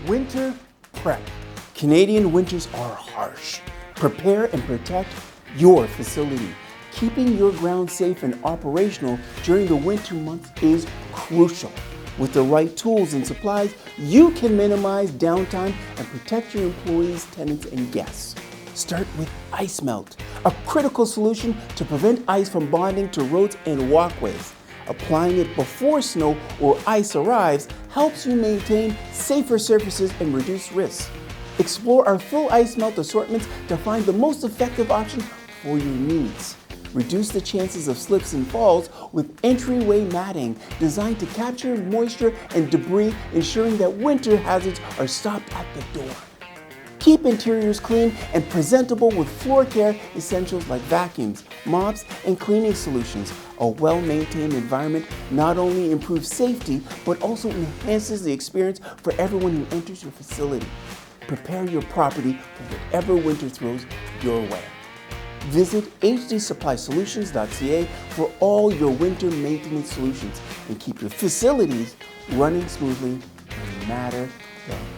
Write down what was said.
Winter prep. Canadian winters are harsh. Prepare and protect your facility. Keeping your ground safe and operational during the winter months is crucial. With the right tools and supplies, you can minimize downtime and protect your employees, tenants, and guests. Start with ice melt, a critical solution to prevent ice from bonding to roads and walkways. Applying it before snow or ice arrives helps you maintain safer surfaces and reduce risks. Explore our full ice melt assortments to find the most effective option for your needs. Reduce the chances of slips and falls with entryway matting designed to capture moisture and debris, ensuring that winter hazards are stopped at the door. Keep interiors clean and presentable with floor care essentials like vacuums, mops, and cleaning solutions. A well-maintained environment not only improves safety, but also enhances the experience for everyone who enters your facility. Prepare your property for whatever winter throws your way. Visit hdsupply-solutions.ca for all your winter maintenance solutions and keep your facilities running smoothly no matter the